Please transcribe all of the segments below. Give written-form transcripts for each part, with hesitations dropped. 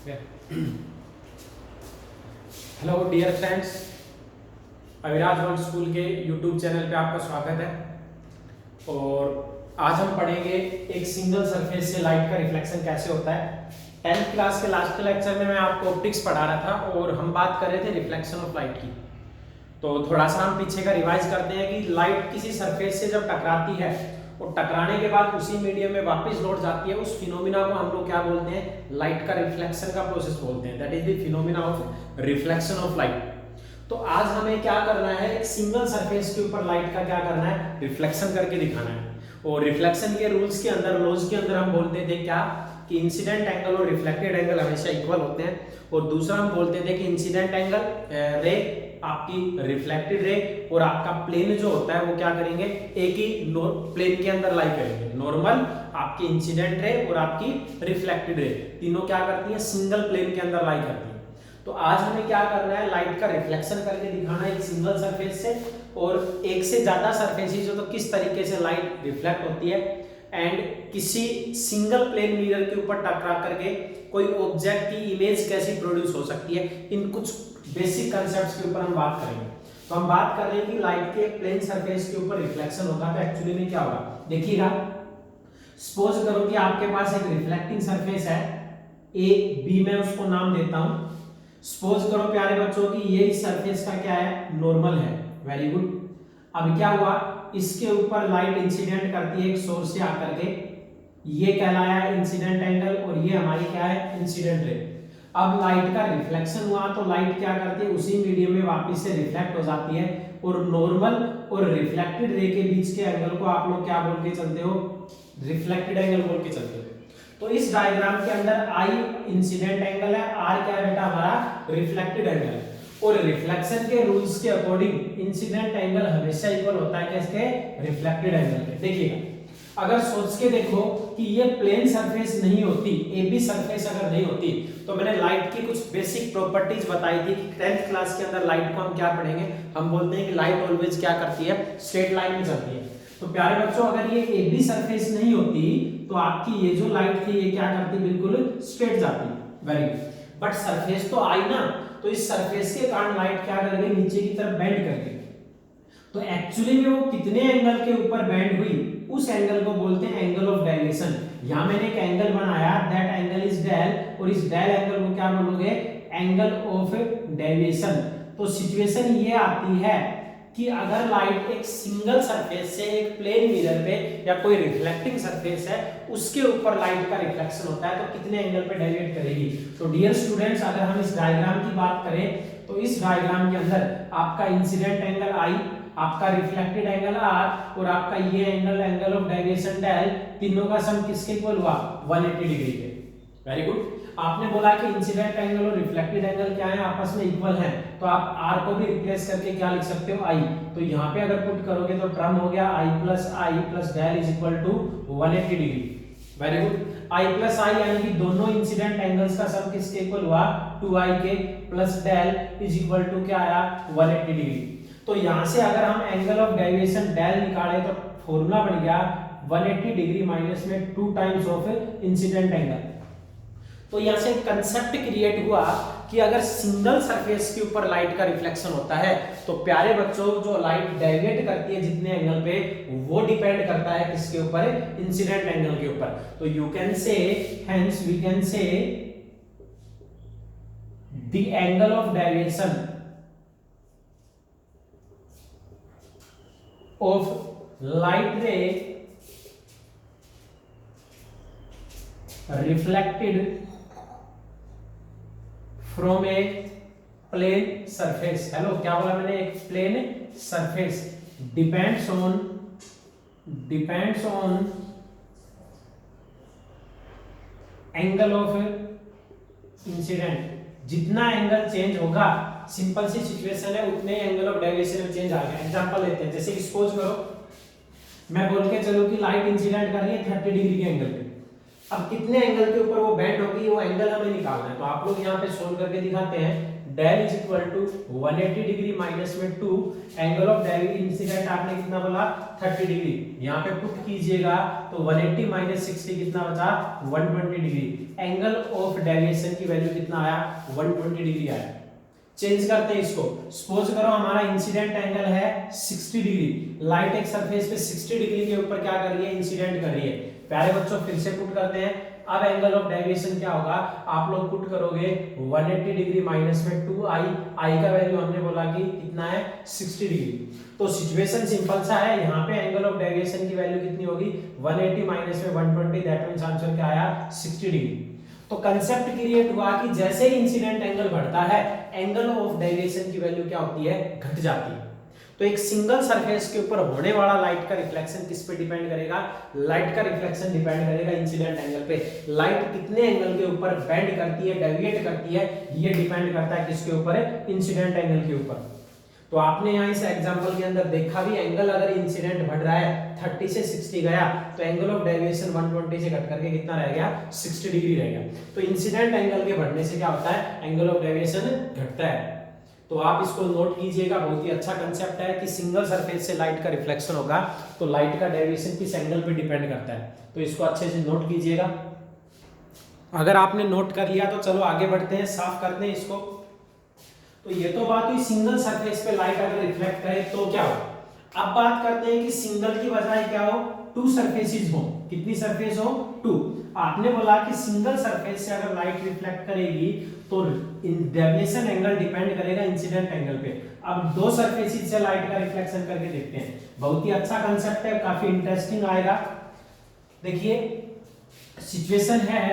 Hello dear friends, Aviraj world school के YouTube channel पे आपका स्वागत है। और आज हम पढ़ेंगे एक सिंगल सरफेस से लाइट का रिफ्लेक्शन कैसे होता है। 10th क्लास के लास्ट लेक्चर में मैं आपको ऑप्टिक्स पढ़ा रहा था और हम बात कर रहे थे रिफ्लेक्शन ऑफ लाइट की। तो थोड़ा सा हम पीछे का रिवाइज करते हैं कि लाइट किसी सरफेस से जब टकराती है और टकराने के बाद उसी मीडियम में वापस लौट जाती है, उस फिनोमिना को हम लोग क्या बोलते हैं? लाइट का रिफ्लेक्शन का प्रोसेस बोलते हैं। That is the phenomena of reflection of light. तो आज हमें क्या करना है, एक सिंगल सरफेस के ऊपर लाइट का क्या करना है, रिफ्लेक्शन करके दिखाना है। और रिफ्लेक्शन के रूल्स के अंदर, लॉज के अंदर हम बोलते थे क्या कि इंसिडेंट एंगल और रिफ्लेक्टेड एंगल हमेशा इक्वल होते हैं। और दूसरा हम बोलते थे कि इंसिडेंट एंगल रे आपकी रिफ्लेक्टेड रे और आपका प्लेन जो होता है वो क्या करेंगे, एक ही प्लेन के अंदर लाई करेंगे। नॉर्मल, आपकी इंसिडेंट रे और आपकी रिफ्लेक्टेड रे तीनों क्या करती हैं, सिंगल प्लेन के अंदर लाई करती हैं। तो आज हमें क्या करना है, लाइट का रिफ्लेक्शन करके दिखाना है एक सिंगल सरफेस से। और एक से ज्यादा सरफेसेस हो तो किस तरीके से लाइट रिफ्लेक्ट होती है, एंड किसी सिंगल प्लेन मिरर के ऊपर टकरा करके कोई ऑब्जेक्ट की इमेज कैसी प्रोड्यूस हो सकती है। इन कुछ बेसिक कांसेप्ट्स के ऊपर हम बात करेंगे। तो हम बात कर रहे हैं कि लाइट के प्लेन सरफेस के ऊपर रिफ्लेक्शन होगा तो एक्चुअली में क्या होगा, देखिएगा। सपोज करो कि आपके पास एक रिफ्लेक्टिंग सरफेस है ए बी, मैं उसको नाम देता हूं। सपोज करो प्यारे बच्चों कि ये इस सरफेस का क्या है, नॉर्मल है। Very good. अब क्या हुआ, इसके ऊपर लाइट इंसिडेंट करती है एक सोर्स से आकर के, ये कहलाया इंसिडेंट एंगल और ये हमारी क्या है, इंसिडेंट रे। अब लाइट का रिफ्लेक्शन हुआ तो लाइट क्या करती है, उसी मीडियम में वापस से रिफ्लेक्ट हो जाती है। और नॉर्मल और रिफ्लेक्टेड रे के बीच के एंगल को आप लोग क्या बोल के चलते हो, रिफ्लेक्टेड एंगल बोल के चलते हो। तो इस डायग्राम के अंदर आई इंसिडेंट एंगल है, आर क्या है बेटा, हमारा रिफ्लेक्टेड एंगल है। और रिफ्लेक्शन के रूल्स के अकॉर्डिंग इंसिडेंट एंगल हमेशा इक्वल होता है किसके, रिफ्लेक्टेड एंगल के। देखिएगा, अगर सोच के देखो कि ये प्लेन सरफेस नहीं होती, ए बी सरफेस अगर नहीं होती, तो मैंने लाइट की कुछ बेसिक प्रॉपर्टीज बताई थी कि 10th क्लास के अंदर लाइट को हम क्या पढ़ेंगे, हम बोलते हैं कि लाइट ऑलवेज क्या करती है, स्ट्रेट लाइन में चलती है। तो प्यारे बच्चों, अगर ये ए बी सरफेस नहीं होती तो आपकी ये जो लाइट थी ये क्या करती, बिल्कुल स्ट्रेट जाती। Very good. बट सरफेस तो आई ना, तो इस सरफेस के कारण लाइट क्या कर गई, नीचे की तरफ बेंड कर गई। तो एक्चुअली में वो कितने एंगल के ऊपर बेंड हुई, उस एंगल को बोलते हैं एंगल ऑफ डेविएशन। यहां मैंने एक एंगल बनाया, दैट एंगल इज डेल, और इस डेल एंगल को क्या बोलोगे, एंगल ऑफ डेविएशन। तो सिचुएशन ये आती है कि अगर लाइट एक सिंगल सरफेस से एक प्लेन मिरर पे या कोई रिफ्लेक्टिंग सरफेस है उसके ऊपर लाइट का रिफ्लेक्शन होता है तो कितने एंगल पे डेविएट करेगी। तो डियर स्टूडेंट्स, अगर हम इस डायग्राम की बात करें तो इस डायग्राम के अंदर आपका इंसिडेंट एंगल आई, आपका रिफ्लेक्टेड एंगल आर और आपका ये angle, angle of deviation del, तीनों का सम किसके इक्वल हुआ, 180 डिग्री के। Very good. आपने बोला कि इंसिडेंट एंगल और रिफ्लेक्टेड एंगल क्या है, आपस में इक्वल हैं, तो आप r को भी रिप्लेस करके क्या लिख सकते हो, i। तो यहाँ पे अगर पुट करोगे तो टर्म हो गया i plus del is equal to 180 degree. Very good. i plus i यानी कि दोनों इंसिडेंट एंगल्स का सम किसके इक्वल हुआ, 2i के, plus del is equal to क्या आया, 180 डिग्री। तो यहां से अगर हम एंगल ऑफ डेविएशन डेल निकाले तो फॉर्मूला बन गया 180 डिग्री माइनस में 2 टाइम्स ऑफ इंसिडेंट एंगल। तो यहां से कंसेप्ट क्रिएट हुआ कि अगर सिंगल सरफेस के ऊपर लाइट का रिफ्लेक्शन होता है तो प्यारे बच्चों, जो लाइट डेविएट करती है जितने एंगल पे, वो डिपेंड करता है किसके ऊपर, इंसिडेंट एंगल के ऊपर। तो you can say, hence we can say the angle of deviation of light ray reflected from a plane surface। Hello, क्या बोला मैंने, एक plane surface, depends on angle of incident. जितना एंगल चेंज होगा, simple सी सिचुएशन है, उतने angle of deviation में चेंज आ गया। एग्जांपल लेते हैं, जैसे कि सपोज करो मैं बोल के चलूं कि लाइट इंसिडेंट कर रही है 30 डिग्री के एंगल पे। अब कितने एंगल के ऊपर वो बेंड होगी, वो एंगल हमें निकालना है। तो आप लोग यहाँ पे सोल्व करके दिखाते हैं। Del is equal to 180 degree minus में 2, एंगल ऑफ इंसिडेंट आपने कितना बोला 30 डिग्री, यहाँ पे पुट कीजिएगा तो 180 माइनस 60 कितना बचा 120 डिग्री, एंगल ऑफ डेविएशन की वैल्यू कितना आया 120 डिग्री आया। चेंज करते हैं इसको, सपोज करो हमारा इंसिडेंट एंगल है 60 डिग्री, लाइट एक सरफेस पे 60 डिग्री के ऊपर क्या कर रही है इंसिडेंट कर रही है। प्यारे बच्चों फिर से पुट करते हैं, अब एंगल ऑफ डेविएशन क्या होगा, आप लोग पुट करोगे 180 डिग्री माइनस में 2i, i का वैल्यू हमने बोला कि कितना है 60 डिग्री। तो सिचुएशन सिंपल सा है, यहाँ पे एंगल ऑफ डेविएशन की वैल्यू कितनी होगी 180 माइनस में 120, दैट मींस आंसर क्या आया 60 डिग्री। तो कंसेप्ट क्रिएट हुआ कि जैसे ही इंसिडेंट एंगल बढ़ता है एंगल ऑफ डेविएशन की वैल्यू क्या होती है घट जाती है। तो एक सिंगल सरफेस के ऊपर होने वाला लाइट का रिफ्लेक्शन किस पे डिपेंड करेगा, लाइट का रिफ्लेक्शन डिपेंड करेगा इंसिडेंट एंगल पे। लाइट कितने एंगल के ऊपर बेंड करती है, डेविएट करती है, ये डिपेंड करता है किसके ऊपर है, इंसिडेंट एंगल के ऊपर। तो आपने यहाँ इस एग्जांपल के अंदर देखा भी, एंगल अगर इंसिडेंट बढ़ रहा है 30 से 60 गया तो एंगल ऑफ डेविएशन 120 से घट करके कितना रह गया 60 डिग्री रह गया। तो इंसिडेंट एंगल के बढ़ने से क्या होता है, एंगल ऑफ डेविएशन घटता है। तो आप इसको नोट कीजिएगा, बहुत ही अच्छा कंसेप्ट है कि सिंगल सरफेस से लाइट का रिफ्लेक्शन होगा तो लाइट का डेविएशन किस एंगल पे डिपेंड करता है। तो इसको अच्छे से नोट कीजिएगा। अगर आपने नोट कर लिया तो चलो आगे बढ़ते हैं, साफ करते हैं इसको। तो ये तो बात हुई सिंगल सरफेस पे लाइट अगर रिफ्लेक्ट करे तो क्या हो। अब बात करते हैं कि सिंगल की बजाय क्या हो, टू सरफेसेस हो। कितनी सरफेस हो, टू। आपने बोला कि सिंगल सरफेस से अगर लाइट रिफ्लेक्ट करेगी तो डेविएशन एंगल डिपेंड करेगा इंसिडेंट एंगल पे। अब दो सरफेसेस से लाइट का रिफ्लेक्शन करके देखते हैं, बहुत ही अच्छा कंसेप्ट है, काफी इंटरेस्टिंग आएगा। देखिए सिचुएशन है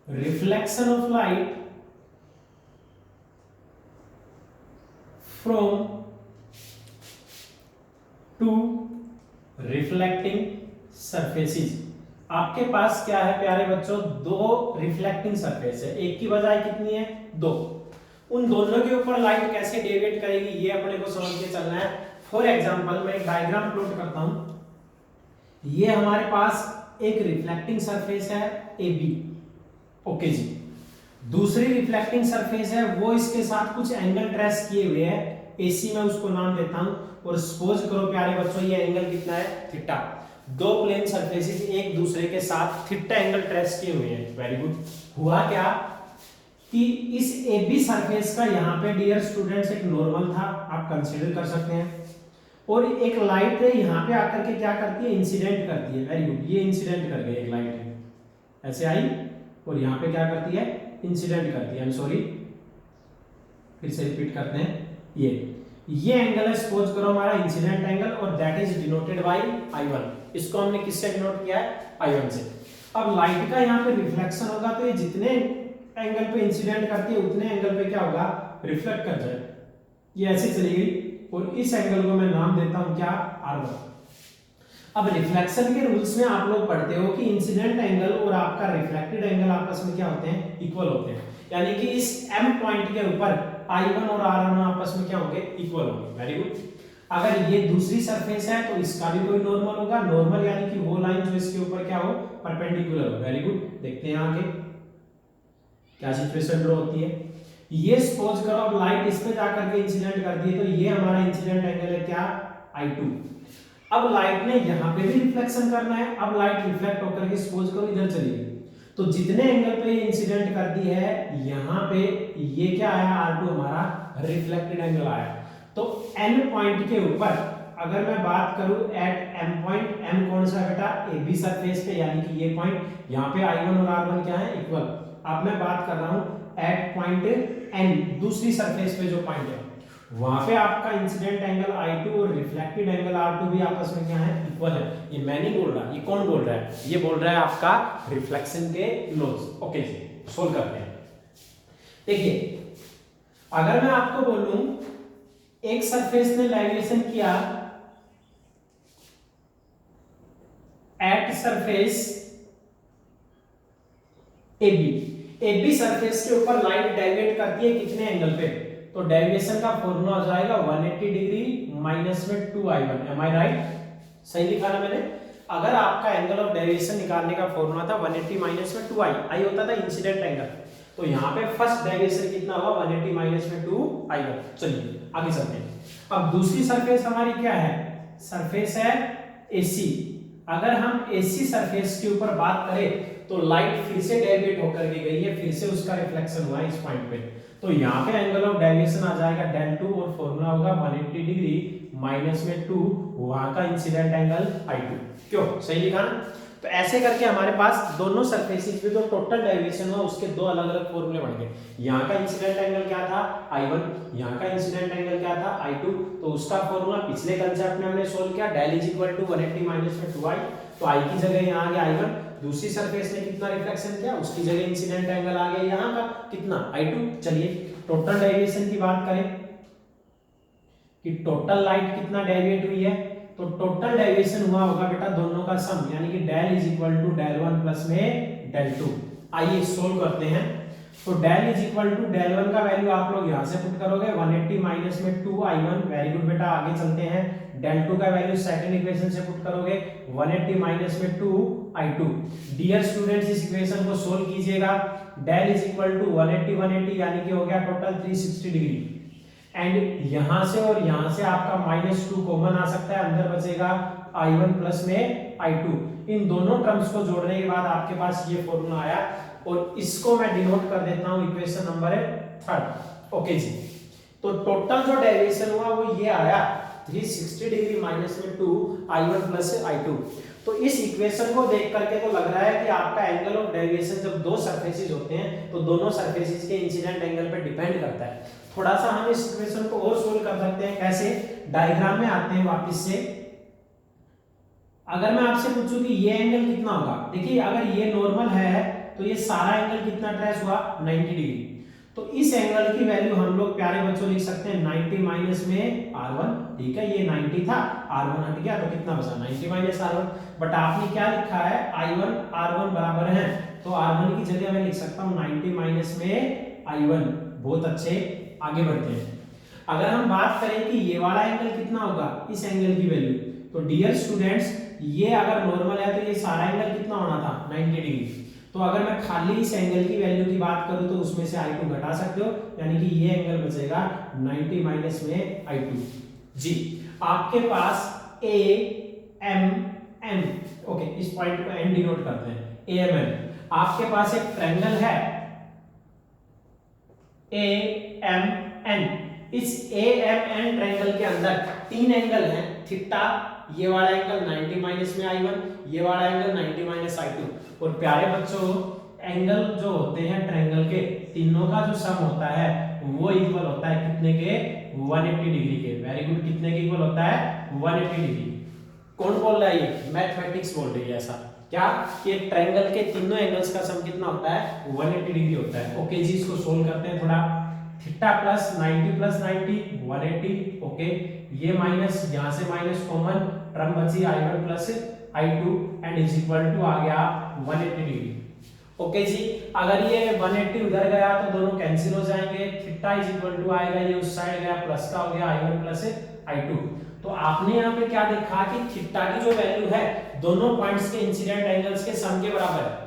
reflection of light from two reflecting surfaces। आपके पास क्या है प्यारे बच्चों, दो रिफ्लेक्टिंग सरफेस है, एक की बजाय कितनी है दो। उन दोनों के ऊपर लाइट कैसे डेविएट करेगी ये अपने को समझ के चलना है। फॉर एग्जांपल मैं एक डायग्राम प्लॉट करता हूं। ये हमारे पास एक रिफ्लेक्टिंग सरफेस है AB, ओके जी। दूसरी रिफ्लेक्टिंग सरफेस है वो इसके साथ कुछ एंगल ट्रेस किए हुए है, AC में उसको नाम देता हूं। और सपोज करो प्यारे बच्चों ये एंगल कितना है थीटा। दो प्लेन सरफेसेस एक दूसरे के साथ थीटा एंगल ट्रेस किए हुए हैं। Very good. हुआ क्या कि इस AB सरफेस का यहाँ पे डियर स्टूडेंट्स एक नॉर्मल था, आप कंसीडर कर सकते हैं, और एक लाइट है यहाँ पे आकर के क्या करती है इंसिडेंट करती है। वेरी गुड, ये इंसिडेंट कर गई, एक लाइट है ऐसे आई और यहाँ पे क्या करती है इंसिडेंट करती है। आई एम सॉरी, फिर से रिपीट करते हैं। ये एंगल है सपोज करो हमारा इंसिडेंट एंगल और that is denoted by I1। इसको हमने किससे डिनोट किया है I1 से। अब लाइट का यहाँ पे रिफ्लेक्शन होगा तो ये जितने एंगल पे इंसिडेंट करती है उतने एंगल पे क्या होगा रिफ्लेक्ट कर जाए। ये ऐसे चली गई और इस एंगल को मैं नाम देता हूं क्या R1। अब रिफ्लेक्शन के रूल्स में आप लोग पढ़ते हो कि इंसिडेंट एंगल और आपका रिफ्लेक्टेड एंगल आपस में क्या होते हैं इक्वल होते हैं, यानी कि इस M पॉइंट के ऊपर I1 और R1 आपस में क्या होंगे इक्वल होंगे। Very good. अगर ये दूसरी सरफेस है तो इसका भी कोई नॉर्मल होगा, नॉर्मल यानी कि वो लाइन जो इसके ऊपर क्या हो परपेंडिकुलर हो। Very good. देखते हैं आगे क्या सिचुएशन ड्रॉ होती है। ये सपोज करो अब लाइट इस पे जाकर के इंसिडेंट करती है तो ये हमारा इंसिडेंट एंगल है क्या I2। अब लाइट ने यहाँ पे भी रिफ्लेक्शन करना है। अब लाइट रिफ्लेक्ट होकर के सपोज करो इधर चली गई तो जितने एंगल पे ये इंसिडेंट करती है यहाँ पे ये क्या आया R2 हमारा रिफ्लेक्टेड एंगल आया। तो N पॉइंट के ऊपर अगर मैं बात करूं एट M पॉइंट, M कौन सा बेटा AB सरफेस पे, यानी कि ये पॉइंट यहाँ पे I1 और R1 क्या है इक्वल। अब मैं बात कर रहा हूं एट पॉइंट N दूसरी सरफेस पे जो पॉइंट है वहां पे आपका इंसिडेंट एंगल I2 और रिफ्लेक्टेड एंगल R2 भी आपस में क्या है इक्वल है। ये मैं नहीं बोल रहा, ये कौन बोल रहा है, ये बोल रहा है आपका रिफ्लेक्शन के लॉज। ओके जी, सोल्व करते हैं। देखिए अगर मैं आपको बोलूं एक सरफेस ने लाइगेशन किया एट सरफेस AB सरफेस के ऊपर लाइट डेविएट करती है कितने एंगल पे, तो डेविएशन का फॉर्मूला हो जाएगा 180 डिग्री माइनस में 2I1। एम आई राइट, सही लिखा ना मैंने। अगर आपका एंगल ऑफ डेविएशन निकालने का फॉर्मूला था 180 माइनस में 2I, I होता था इंसिडेंट एंगल, तो यहाँ पे फर्स्ट डेविएशन कितना हुआ 180 माइनस में 2i1। चलिए आगे चलते हैं। अब दूसरी सरफेस हमारी क्या है, सरफेस है AC। अगर हम AC सरफेस के ऊपर बात करें तो लाइट फिर से डेविएट होकर के गई है, फिर से उसका रिफ्लेक्शन हुआ है इस पॉइंट पे। तो यहाँ पे एंगल ऑफ डेविएशन आ जाएगा del 2 और फॉर्मूला होगा 180 डिग्री माइनस में 2 वहां का इंसिडेंट एंगल I2। क्यों, सही लिखा ना। तो ऐसे करके हमारे पास दोनों सरफेसेस पे जो टोटल डेविएशन हुआ उसके दो अलग अलग फॉर्मूले बन गए। यहाँ का इंसिडेंट एंगल क्या था I1, यहाँ का इंसिडेंट एंगल क्या था I2। तो उसका फॉर्मूला पिछले कंसेप्ट में हमने सोल्व किया, del is equal to 180 minus में 2i। तो I की जगह यहाँ आ गया I1, दूसरी सरफेस ने कितना रिफ्लेक्शन किया उसकी जगह इंसिडेंट एंगल आ गया यहाँ का कितना I2। चलिए टोटल डेविएशन की बात करें कि टोटल लाइट कितना डेविएट हुई है, तो टोटल डेविएशन हुआ होगा बेटा दोनों का सम, यानी कि del is equal to del 1 plus में del 2। आइए सोल्व करते हैं। तो del is equal to del 1 का वैल्यू आप लोग यहां से पुट करोगे 180 माइनस में 2i1। वेरी गुड बेटा, आगे चलते हैं। del 2 का वैल्यू सेकंड इक्वेशन से पुट करोगे 180 माइनस में 2i2। डियर स्टूडेंट्स इस इक्वेशन को सोल्व कीजिएगा। del इज इक्वल टू 180 यानी कि हो गया टोटल 360 डिग्री। एंड यहां से और यहां से आपका -2 कॉमन आ सकता है, अंदर बचेगा i1 प्लस में i2। इन दोनों टर्म्स को जोड़ने के बाद आपके पास ये फॉर्मूला आया और इसको मैं डिनोट कर देता हूं इक्वेशन नंबर 3। ओके जी, तो टोटल जो डेविएशन हुआ वो ये आया 360 डिग्री माइनस में 2i1 प्लस i2। तो इस इक्वेशन को देख करके तो लग रहा है कि आपका एंगल ऑफ डेविएशन जब दो सरफेसेस होते हैं तो दोनों सरफेसेस के इंसिडेंट एंगल पे डिपेंड करता है। थोड़ा सा हम इस इक्वेशन को और सोल्व कर सकते हैं। कैसे, डायग्राम में आते हैं वापस से। अगर मैं आपसे पूछूं कि ये एंगल कितना होगा, देखिए अगर ये नॉर्मल है तो ये सारा एंगल कितना ट्रेस हुआ 90 डिग्री। तो इस एंगल की वैल्यू हम लोग प्यारे बच्चों लिख सकते हैं 90 माइनस में r1। ठीक है, ये 90 था, r1 हट गया तो कितना बचा 90 माइनस r1। बट आपने क्या लिखा है i1 r1 बराबर है, तो r1 की जगह मैं लिख सकता हूँ 90 माइनस में i1। बहुत अच्छे, आगे बढ़ते हैं। अगर हम बात करें कि ये वाला एंगल कितना होगा, इस एंगल की वैल्यू, तो डियर स्टूडेंट्स ये अगर नॉर्मल है तो ये सारा एंगल कितना होना था 90 डिग्री। तो अगर मैं खाली इस एंगल की वैल्यू की बात करूं तो उसमें से i2 घटा सकते हो, यानी कि ये एंगल बचेगा 90 माइनस में i2। जी, आपके पास a m n, ओके इस पॉइंट को n डिनोट करते हैं, a m n। आपके पास एक ट्रायंगल है a m n। इस a m n ट्रायंगल के अंदर तीन एंगल हैं, थीटा, ये वाला एंगल 90 माइनस में i1, ये वाला एंगल 90 माइनस i2। और प्यारे बच्चों एंगल जो होते हैं ट्रायंगल के, तीनों का जो सम होता है वो इक्वल होता है कितने के 180 डिग्री के। वेरी गुड, कितने के इक्वल होता है 180 डिग्री। कौन बोल रहा है, ये मैथमेटिक्स बोल रही है ऐसा क्या कि ट्रायंगल के तीनों एंगल्स का सम कितना होता है 180 डिग्री होता है। ओके जी, इसको सोल्व करते हैं थोड़ा। Theta plus 90 plus 90 180। ओके, ये माइनस, यहां से माइनस कॉमन, टर्म बची i1 plus i2 and is equal to आ गया 180 डिग्री। ओके जी, अगर ये 180 उधर गया तो दोनों कैंसिल हो जाएंगे। थीटा इज इक्वल टू आएगा, ये उस साइड गया, प्लस का हो गया i1 प्लस i2। तो आपने यहाँ पे क्या देखा कि थीटा की जो वैल्यू है दोनों पॉइंट्स के इंसिडेंट एंगल्स के सम के बराबर है।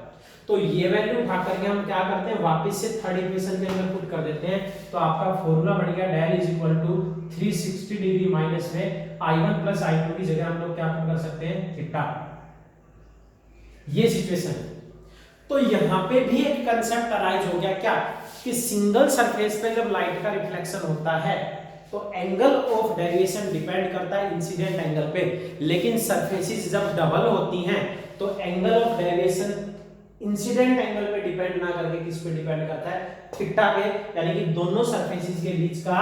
तो ये वैल्यू उठा करके हम क्या करते हैं, वापस से थर्ड इक्वेशन के अंदर पुट कर देते हैं। तो आपका फॉर्मूला बन गया del is equal to 360 degree minus में i1 प्लस i2 की जगह हम लोग क्या पुट कर सकते हैं थीटा। ये सिचुएशन। तो यहां पे भी एक कंसेप्ट अराइज हो गया क्या कि सिंगल सरफेस पे जब लाइट का रिफ्लेक्शन होता है तो एंगल ऑफ डेविएशन डिपेंड करता है इंसिडेंट एंगल पे, लेकिन सरफेसेस जब डबल होती हैं तो angle of deviation incident angle पे डिपेंड ना करके किस पे डिपेंड करता है, थीटा पे, यानी कि दोनों सरफेसेस के बीच का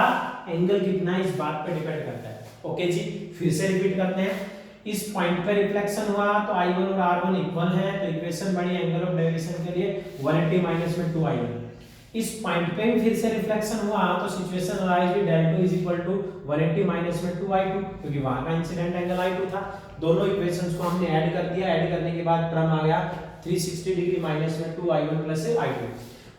एंगल कितना है इस बात पे डिपेंड करता है। ओके जी, फिर से रिपीट करते हैं। इस पॉइंट पे रिफ्लेक्शन हुआ तो i1 और r1 इक्वल है, तो इक्वेशन बनी एंगल ऑफ डेविएशन के लिए 180 माइनस में 2i1। इस पॉइंट पे भी फिर से रिफ्लेक्शन हुआ तो सिचुएशन अराइज हुई del 2 is equal to 180 minus में 2i2, क्योंकि वहां का इंसिडेंट एंगल i2 था। दोनों इक्वेशंस को हमने ऐड कर दिया, ऐड करने के बाद टर्म आ गया 360 डिग्री माइनस में 2i1 प्लस i2।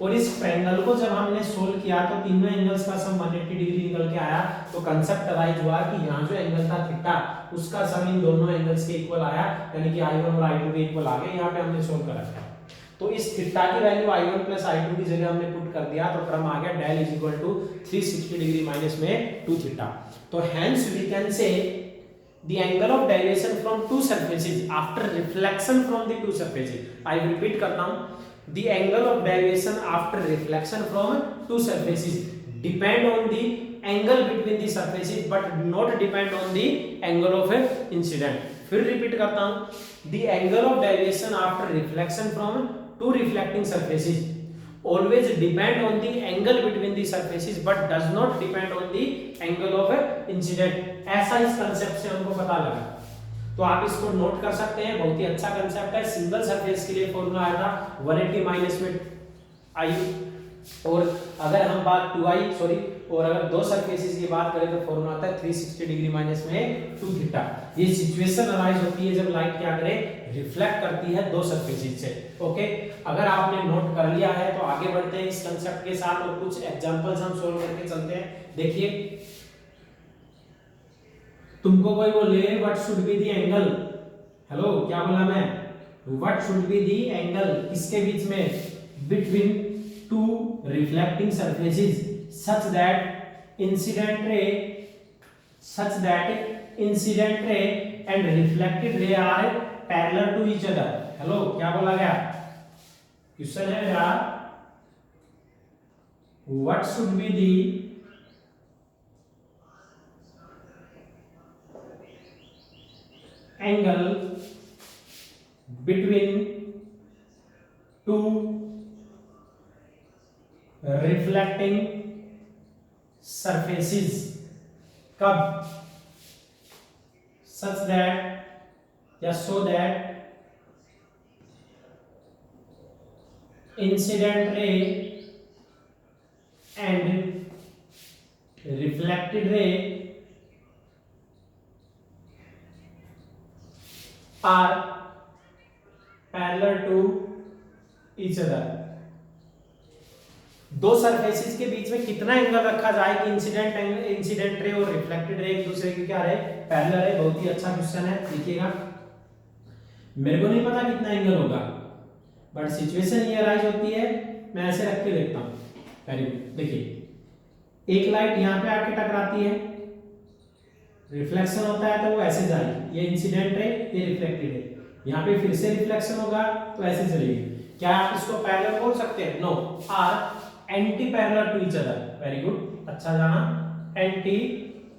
और इस ट्रायंगल को जब हमने सोल्व किया तो तीनों एंगल्स का सम 180 डिग्री निकल के आया। तो कांसेप्ट अराइज हुआ कि यहाँ जो एंगल था थीटा उसका सम इन दोनों एंगल्स के इक्वल आया, यानी कि i1 और i2 के इक्वल आ गए। यहाँ पे हमने सोल्व कर रखा है। तो इस थीटा की वैल्यू i1 प्लस i2 की जगह हमने पुट कर दिया, तो टर्म आ गया del is equal to 360 degree minus में 2 थीटा। तो hence we can say the angle of deviation from two surfaces after reflection from the two surfaces, I will repeat करता हूँ, the angle of deviation after reflection from two surfaces depend on the angle between the surfaces but not depend on the angle of incident। फिर repeat करता हूँ, the angle of deviation after reflection from two reflecting surfaces always depend on the angle between the surfaces but does not depend on the angle of incident। ऐसा इस concept से हमको पता लगा, तो आप इसको नोट कर सकते हैं, बहुत ही अच्छा कंसेप्ट है। सिंगल सरफेस के लिए फॉर्मूला आया था 180 माइनस में आई, और अगर हम बात 2i सॉरी और अगर दो सरफेसेस की बात करें तो फॉर्मूला आता है 360 डिग्री माइनस में 2 थीटा। ये सिचुएशन अराइज होती है जब लाइट क्या करे, रिफ्लेक्ट करती है दो सरफेसेस से। ओके, अगर आपने नोट कर लिया है तो आगे बढ़ते हैं इस कांसेप्ट के साथ और कुछ एग्जांपल्स हम सॉल्व करके चलते हैं। देखिए, तुमको कोई बोले what should be the angle, hello क्या बोला मैं, what should be the angle किसके बीच में, between two reflecting surfaces such that incident ray and reflected ray are parallel to each other। Hello क्या बोला गया, क्वेश्चन है मेरा, what should be the angle between two reflecting surfaces कब, such that या so that incident ray and reflected ray are parallel to each other। दो surfaces के बीच में कितना एंगल रखा जाए कि इंसिडेंट रे और रिफ्लेक्टेड रे एक दूसरे के क्या रहे, पैरेलल है। बहुत ही अच्छा क्वेश्चन है, देखिएगा। मेरे को नहीं पता कितना एंगल होगा बट सिचुएशन ये अराइज होती है, मैं ऐसे रख के देखता हूं। वेरी गुड, देखिए एक लाइट यहां पे आके टकराती है, रिफ्लेक्शन होता है तो वो ऐसे जाएगी, ये इंसिडेंट रे ये रिफ्लेक्टेड रे, यहां पे फिर से रिफ्लेक्शन होगा तो ऐसे चलेगी। क्या आप इसको पैरेलल बोल सकते हैं, no, are anti parallel to each other. Very good, अच्छा जाना, anti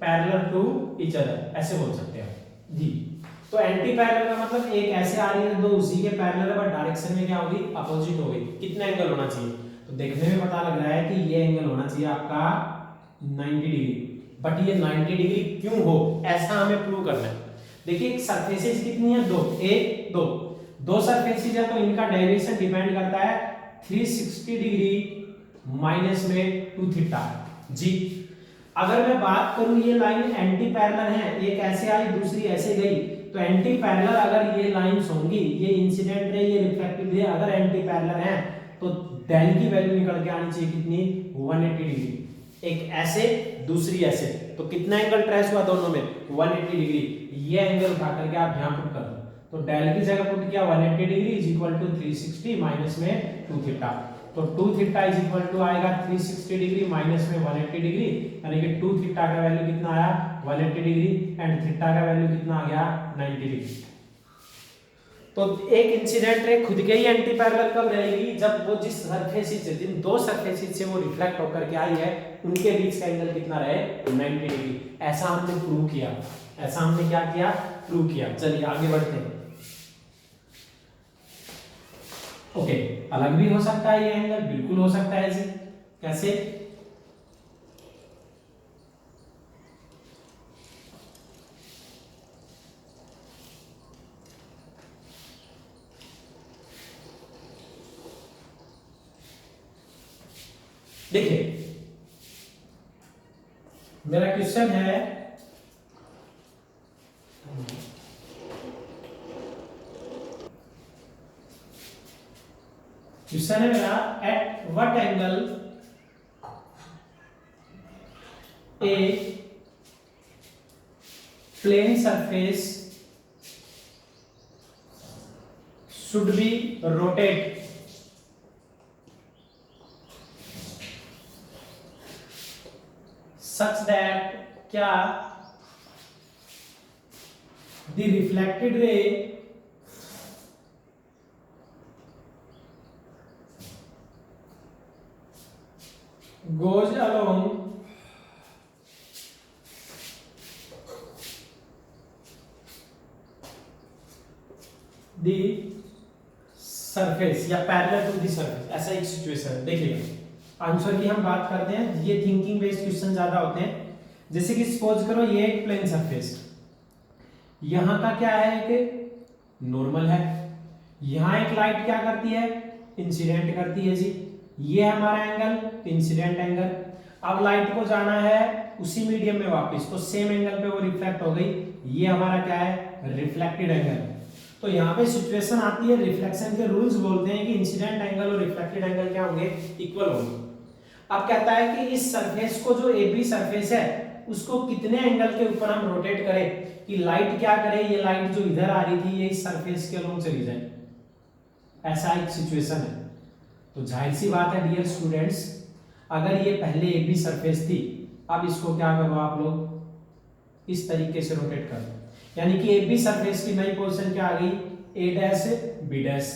parallel to each other ऐसे बोल सकते हैं जी। तो एंटी पैरेलल का मतलब एक ऐसे आ रही है, दो उसी के पैरेलल है बट डायरेक्शन में क्या होगी, अपोजिट होगी। कितना एंगल होना चाहिए, तो देखने में पता लग रहा है कि ये एंगल होना चाहिए आपका 90 डिग्री, बट ये 90 डिग्री क्यों हो, ऐसा हमें प्रूव करना है। देखिए सरफेसेस कितनी है, दो, एक दो सरफेसेस है तो इनका डेविएशन डिपेंड करता है 360 डिग्री माइनस में 2 थीटा जी। अगर मैं बात करूं ये लाइन एंटी पैरेलल है, एक ऐसे आई दूसरी ऐसे गई, तो एंटी पैरेलल अगर ये लाइंस होंगी, ये इंसिडेंट रे ये रिफ्लेक्टिव रे अगर एंटी पैरेलल है तो डेल की वैल्यू निकल के आनी चाहिए कितनी, 180 डिग्री। एक ऐसे दूसरी ऐसे, तो कितना एंगल ट्रेस हुआ दोनों में, 180 डिग्री। ये एंगल उठा करके आप यहां पुट कर दो, तो डेल की जगह पुट किया 180 degree is equal to 360 minus में 2 थीटा। तो 2 थीटा इज इक्वल टू आएगा 360 डिग्री माइनस में 180 डिग्री, यानी कि 2 थीटा का वैल्यू कितना आया 180 डिग्री एंड थीटा का वैल्यू कितना आ गया 90 डिग्री। तो एक इंसिडेंट रे खुद के ही एंटी पैरेलल कब रहेगी, जब वो जिस सरफेस से, जिन दो सरफेस से वो रिफ्लेक्ट होकर के आई है उनके बीच का एंगल कितना रहे, 90 डिग्री। ऐसा हमने प्रूव किया, ऐसा हमने क्या किया, प्रूव किया। चलिए आगे बढ़ते हैं। ओके, अलग भी हो सकता है ये एंगल, बिल्कुल हो सकता है ऐसे, कैसे, देखिए मेरा क्वेश्चन है, क्वेश्चन है मेरा, at what angle a plane surface should be rotate such that क्या the reflected ray goes along the surface या पैरेलल टू द सरफेस, ऐसा एक सिचुएशन है। देखिए आंसर की हम बात करते हैं, ये थिंकिंग बेस्ड क्वेश्चन ज्यादा होते हैं। जैसे कि सपोज करो ये एक प्लेन सरफेस, यहाँ का क्या है, एक नॉर्मल है, यहाँ एक लाइट क्या करती है, इंसिडेंट करती है जी, ये हमारा एंगल इंसिडेंट एंगल। अब लाइट को जाना है उसी मीडियम में वापस, तो सेम एंगल पे वो रिफ्लेक्ट हो गई, ये हमारा क्या है, रिफ्लेक्टेड एंगल। तो यहाँ पे सिचुएशन आती है, रिफ्लेक्शन के रूल्स बोलते हैं कि इंसिडेंट एंगल और रिफ्लेक्टेड एंगल क्या होंगे, इक्वल होंगे। अब कहता है कि इस सरफेस को जो AB सरफेस है उसको कितने एंगल के ऊपर हम रोटेट करें कि लाइट क्या करे, ये लाइट जो इधर आ रही थी ये इस सरफेस के अलोंग चली जाए, ऐसा एक सिचुएशन है। तो जाहिर सी बात है डियर स्टूडेंट्स, अगर ये पहले AB सरफेस थी, अब इसको क्या करो आप लोग इस तरीके से रोटेट कर दो, यानी कि AB सरफेस की नई पोजीशन क्या आ गई, A डैश B डैश।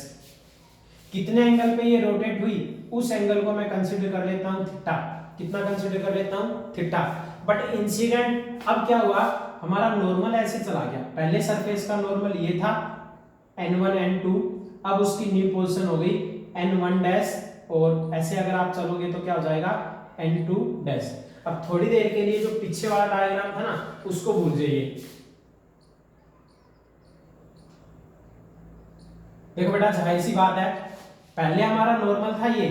कितने एंगल पे ये रोटेट हुई, उस एंगल को मैं कंसीडर कर लेता हूं थीटा। कितना कंसीडर कर लेता हूं, थीटा। बट इंसिडेंट अब क्या हुआ, हमारा नॉर्मल ऐसे चला गया, पहले सरफेस का नॉर्मल ये था N1 N2, अब उसकी न्यू पोजीशन हो गई N1 डैश, और ऐसे अगर आप चलोगे तो क्या हो जाएगा N2 डैश। अब थोड़ी देर के लिए जो पीछे वाला डायग्राम था ना उसको भूल जाइए। देखो बेटा जाहिर सी बात है, पहले हमारा नॉर्मल था ये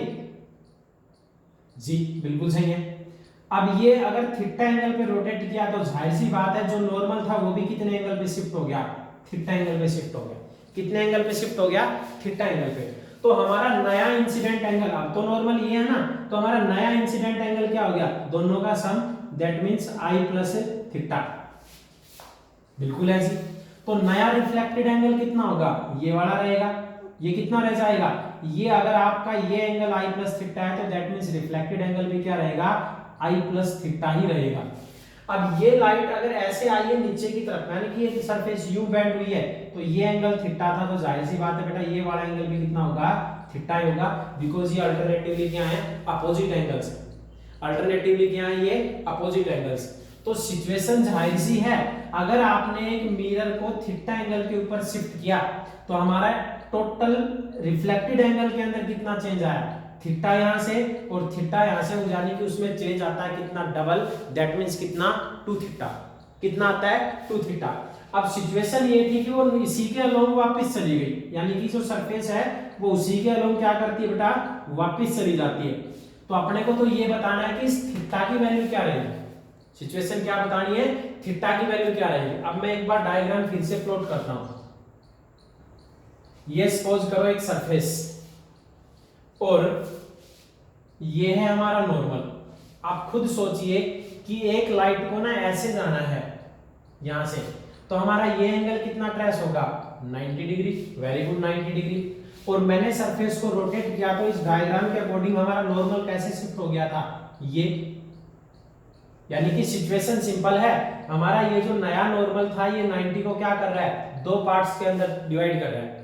जी, बिल्कुल सही है। अब ये अगर थीटा एंगल पे रोटेट किया तो जाहिर सी बात है जो नॉर्मल था वो भी कितने एंगल पे शिफ्ट हो गया, थीटा एंगल पे शिफ्ट हो गया। कितने एंगल पे शिफ्ट हो गया, थीटा एंगल पे। तो हमारा नया इंसिडेंट एंगल, अब तो नॉर्मल ये है ना, तो हमारा नया इंसिडेंट एंगल क्या हो गया, दोनों का sum, that means I plus theta. बिल्कुल है जी। तो नया रिफ्लेक्टेड एंगल कितना होगा, ये वाला रहेगा, ये कितना रह जाएगा, ये अगर आपका ये एंगल I प्लस थीटा है तो दैट मींस रिफ्लेक्टेड एंगल भी क्या रहेगा, I प्लस थीटा ही रहेगा। अब ये लाइट अगर ऐसे आई है नीचे की तरफ, यानी कि ये सरफेस U बेंड हुई है, तो ये एंगल थीटा था, तो जाहिर सी बात है बेटा ये वाला एंगल भी कितना होगा, थीटा ही होगा, बिकॉज ये अल्टरनेटिवली क्या है, अपोजिट एंगल्स। अल्टरनेटिवली क्या है, ये अपोजिट एंगल्स। तो सिचुएशन जाहिर सी है, अगर आपने एक मिरर को थीटा एंगल के ऊपर शिफ्ट किया तो हमारा टोटल रिफ्लेक्टेड एंगल के अंदर कितना चेंज आया, थीटा यहां से और थीटा यहां से, यानी कि उसमें चेंज आता है कितना, डबल, दैट मींस कितना, 2 थीटा। कितना आता है, 2 थीटा। अब सिचुएशन ये थी कि वो इसी के अलोंग वापस चली गई, यानी कि जो सरफेस है वो उसी के अलोंग क्या करती है बेटा, वापस चली जाती है। तो अपने को तो ये बताना है कि इस थीटा की वैल्यू क्या रहेगी, सिचुएशन क्या बतानी है, थीटा की वैल्यू क्या रहेगी। अब मैं एक बार डायग्राम फिर से प्लॉट करता हूं। ये सपोज करो एक सरफेस और ये है हमारा नॉर्मल। आप खुद सोचिए कि एक लाइट को ना ऐसे जाना है यहां से, तो हमारा ये एंगल कितना ट्रेस होगा, 90 डिग्री। Very good, 90 degree. और मैंने सरफेस को रोटेट किया तो इस डायग्राम के अकॉर्डिंग हमारा नॉर्मल कैसे शिफ्ट हो गया था, ये, यानी कि सिचुएशन सिंपल है, हमारा ये जो नया नॉर्मल था ये 90 को क्या कर रहा है, 2 पार्ट्स के अंदर डिवाइड कर रहा है।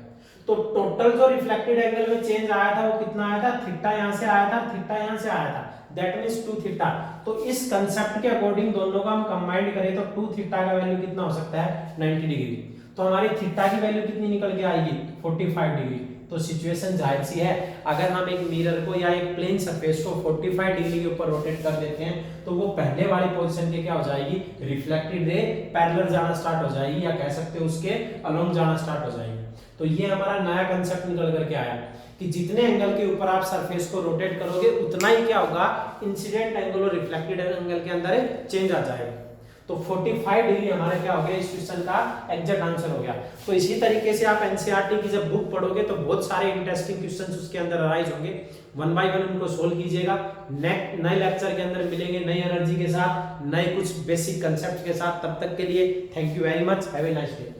तो टोटल जो रिफ्लेक्टेड एंगल में चेंज आया था वो कितना आया था, थीटा यहां से आया था, थीटा यहां से आया था, दैट मींस 2 थीटा। तो इस कांसेप्ट के अकॉर्डिंग दोनों का हम कंबाइंड करें तो 2 थीटा का वैल्यू कितना हो सकता है, 90 डिग्री। तो हमारी थीटा की वैल्यू कितनी निकल के आएगी, 45 डिग्री। तो सिचुएशन जाहिर सी है, अगर हम एक मिरर को या एक प्लेन सरफेस को 45 डिग्री के ऊपर रोटेट कर देते हैं तो वो पहले वाली पोजीशन के क्या हो जाएगी, रिफ्लेक्टेड रे पैरेलल जाना स्टार्ट हो जाएगी, या कह सकते हो उसके अलोंग जाना स्टार्ट हो जाएगी। तो ये हमारा नया कंसेप्ट निकल करके आया कि जितने एंगल के ऊपर आप सरफेस को रोटेट करोगे उतना ही क्या होगा, इंसिडेंट एंगल और रिफ्लेक्टेड एंगल के अंदर चेंज आ जाएगा। तो 45 डिग्री हमारा क्या हो गया, इस क्वेश्चन का एग्जैक्ट आंसर हो गया। तो इसी तरीके से आप एनसीईआरटी की जब बुक पढ़ोगे तो बहुत सारे इंटरेस्टिंग क्वेश्चंस उसके अंदर अराइज होंगे, 1 बाय 1 उनको सोल्व कीजिएगा। नए लेक्चर के अंदर मिलेंगे नई एनर्जी के साथ, नए कुछ बेसिक कंसेप्ट के साथ। तब तक के लिए thank you very much, have a nice day.